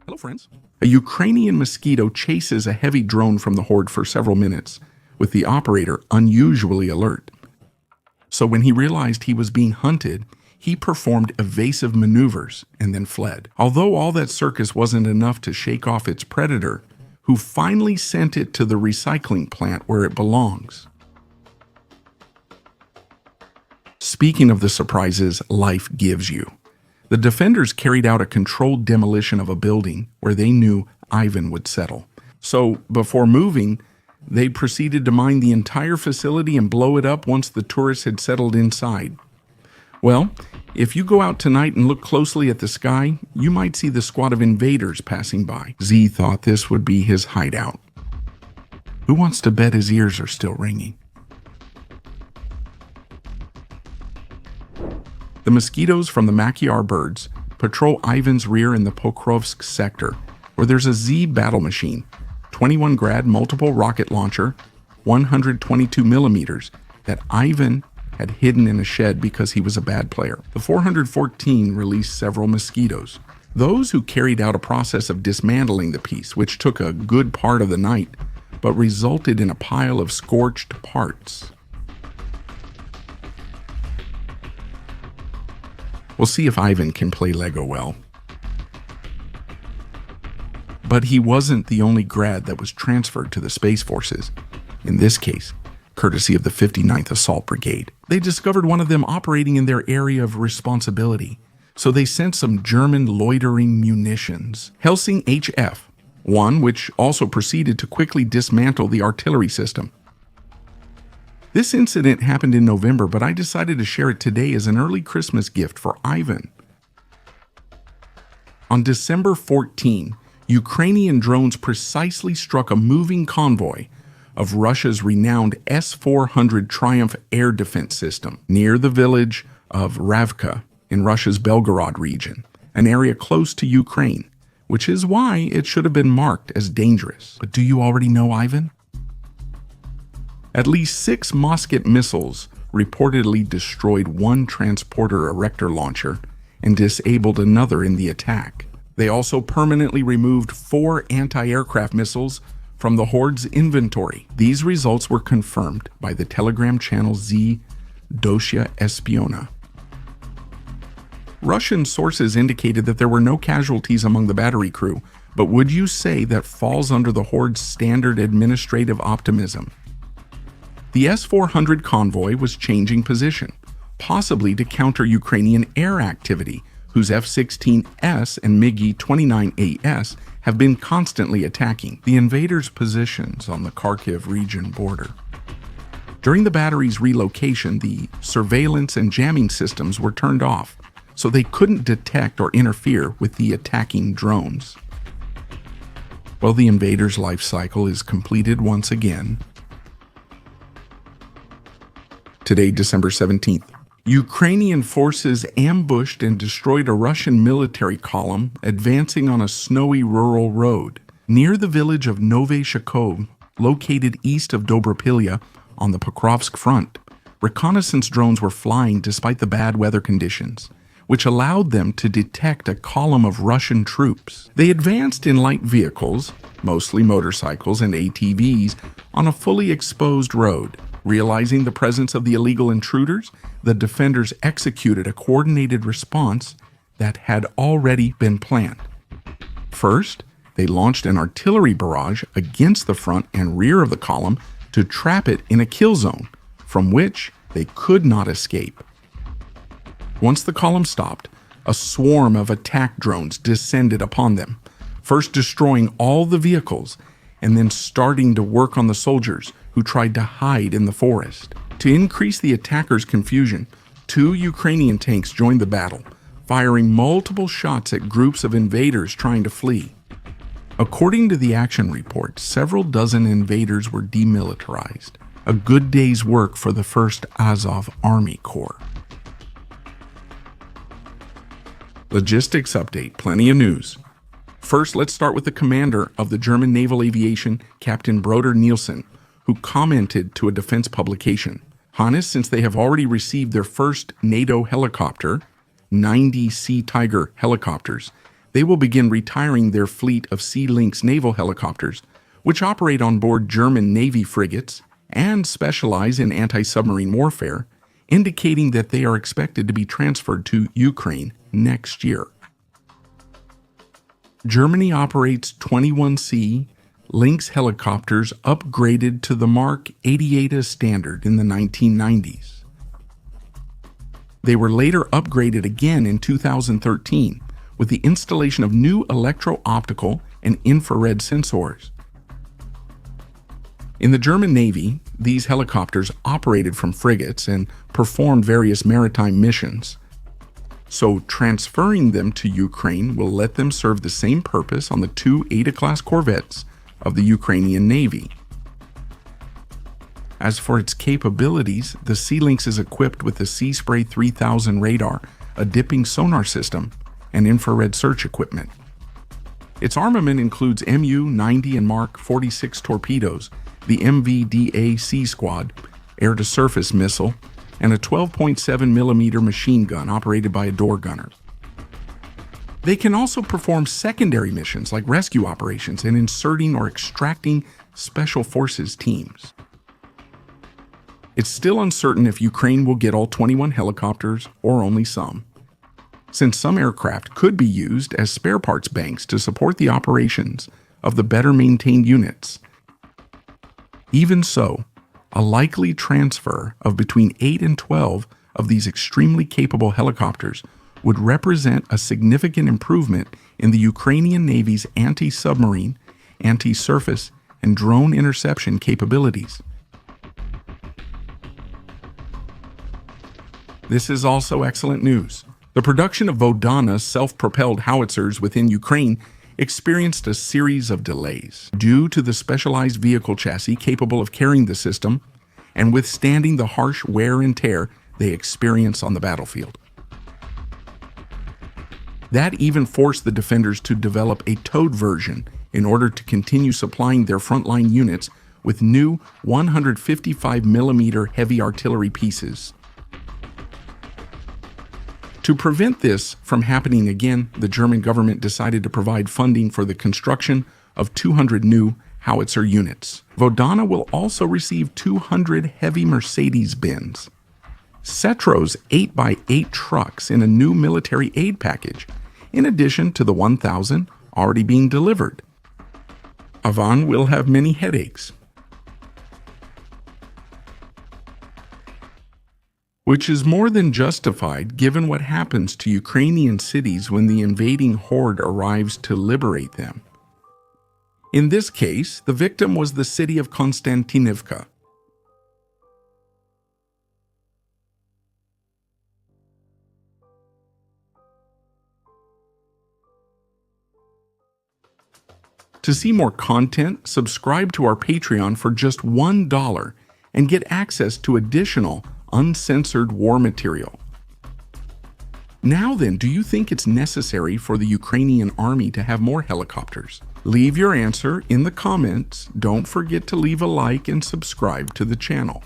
Hello, friends. A Ukrainian Mosquito chases a heavy drone from the horde for several minutes, with the operator unusually alert. So when he realized he was being hunted, he performed evasive maneuvers and then fled. Although all that circus wasn't enough to shake off its predator, who finally sent it to the recycling plant where it belongs. Speaking of the surprises life gives you, the defenders carried out a controlled demolition of a building where they knew Ivan would settle. So before moving, they proceeded to mine the entire facility and blow it up once the tourists had settled inside. Well, if you go out tonight and look closely at the sky, you might see the squad of invaders passing by. Z thought this would be his hideout. Who wants to bet his ears are still ringing? The Mosquitoes from the Makyar birds patrol Ivan's rear in the Pokrovsk sector, where there's a Z battle machine, 21 Grad multiple rocket launcher, 122 millimeters, that Ivan had hidden in a shed because he was a bad player. The 414 released several Mosquitoes. Those who carried out a process of dismantling the piece, which took a good part of the night, but resulted in a pile of scorched parts. We'll see if Ivan can play Lego well. But he wasn't the only grad that was transferred to the Space Forces. In this case, courtesy of the 59th Assault Brigade. They discovered one of them operating in their area of responsibility, so they sent some German loitering munitions. Helsing HF, one which also proceeded to quickly dismantle the artillery system. This incident happened in November, but I decided to share it today as an early Christmas gift for Ivan. On December 14, Ukrainian drones precisely struck a moving convoy of Russia's renowned S-400 Triumph air defense system near the village of Ravka in Russia's Belgorod region, an area close to Ukraine, which is why it should have been marked as dangerous. But do you already know Ivan? At least 6 Mosquito missiles reportedly destroyed one transporter erector launcher and disabled another in the attack. They also permanently removed 4 anti-aircraft missiles from the Horde's inventory. These results were confirmed by the Telegram channel Z Dosia Espiona. Russian sources indicated that there were no casualties among the battery crew, but would you say that falls under the Horde's standard administrative optimism? The S-400 convoy was changing position, possibly to counter Ukrainian air activity, whose F-16S and MiG-29AS have been constantly attacking the invaders' positions on the Kharkiv region border. During the battery's relocation, the surveillance and jamming systems were turned off, so they couldn't detect or interfere with the attacking drones. Well, the invaders' life cycle is completed once again. Today, December 17th, Ukrainian forces ambushed and destroyed a Russian military column advancing on a snowy rural road near the village of Nove Shakov, located east of Dobropilya on the Pokrovsk front. Reconnaissance drones were flying despite the bad weather conditions, which allowed them to detect a column of Russian troops. They advanced in light vehicles, mostly motorcycles and ATVs, on a fully exposed road. Realizing the presence of the illegal intruders, the defenders executed a coordinated response that had already been planned. First, they launched an artillery barrage against the front and rear of the column to trap it in a kill zone, from which they could not escape. Once the column stopped, a swarm of attack drones descended upon them, first destroying all the vehicles and then starting to work on the soldiers who tried to hide in the forest. To increase the attackers' confusion, 2 Ukrainian tanks joined the battle, firing multiple shots at groups of invaders trying to flee. According to the action report, several dozen invaders were demilitarized, a good day's work for the 1st Azov Army Corps. Logistics update, plenty of news. First, let's start with the commander of the German Naval Aviation, Captain Broder Nielsen, who commented to a defense publication, "Hannes, since they have already received their first NATO helicopter, 90 Sea Tiger helicopters, they will begin retiring their fleet of Sea Lynx naval helicopters, which operate on board German Navy frigates and specialize in anti-submarine warfare, indicating that they are expected to be transferred to Ukraine next year. Germany operates 21C Lynx helicopters upgraded to the Mark 88 standard in the 1990s. They were later upgraded again in 2013 with the installation of new electro-optical and infrared sensors. In the German Navy, these helicopters operated from frigates and performed various maritime missions. So transferring them to Ukraine will let them serve the same purpose on the two Ada-class corvettes of the Ukrainian Navy. As for its capabilities, the Sea Lynx is equipped with the Sea Spray 3000 radar, a dipping sonar system, and infrared search equipment. Its armament includes Mu-90 and Mark 46 torpedoes, the MVDA Sea Squad, air-to-surface missile, and a 12.7mm machine gun operated by a door gunner. They can also perform secondary missions like rescue operations and inserting or extracting special forces teams. It's still uncertain if Ukraine will get all 21 helicopters or only some, since some aircraft could be used as spare parts banks to support the operations of the better-maintained units. Even so, a likely transfer of between 8 and 12 of these extremely capable helicopters would represent a significant improvement in the Ukrainian Navy's anti-submarine, anti-surface, and drone interception capabilities. This is also excellent news. The production of Vodana's self-propelled howitzers within Ukraine experienced a series of delays due to the specialized vehicle chassis capable of carrying the system and withstanding the harsh wear and tear they experience on the battlefield. That even forced the defenders to develop a towed version in order to continue supplying their frontline units with new 155mm heavy artillery pieces. To prevent this from happening again, the German government decided to provide funding for the construction of 200 new howitzer units. Vodana will also receive 200 heavy Mercedes-Benz Setro's 8x8 trucks in a new military aid package, in addition to the 1,000 already being delivered. Avan will have many headaches, which is more than justified given what happens to Ukrainian cities when the invading horde arrives to liberate them. In this case, the victim was the city of Konstantinivka. To see more content, subscribe to our Patreon for just $1 and get access to additional uncensored war material. Now then, do you think it's necessary for the Ukrainian army to have more helicopters? Leave your answer in the comments. Don't forget to leave a like and subscribe to the channel.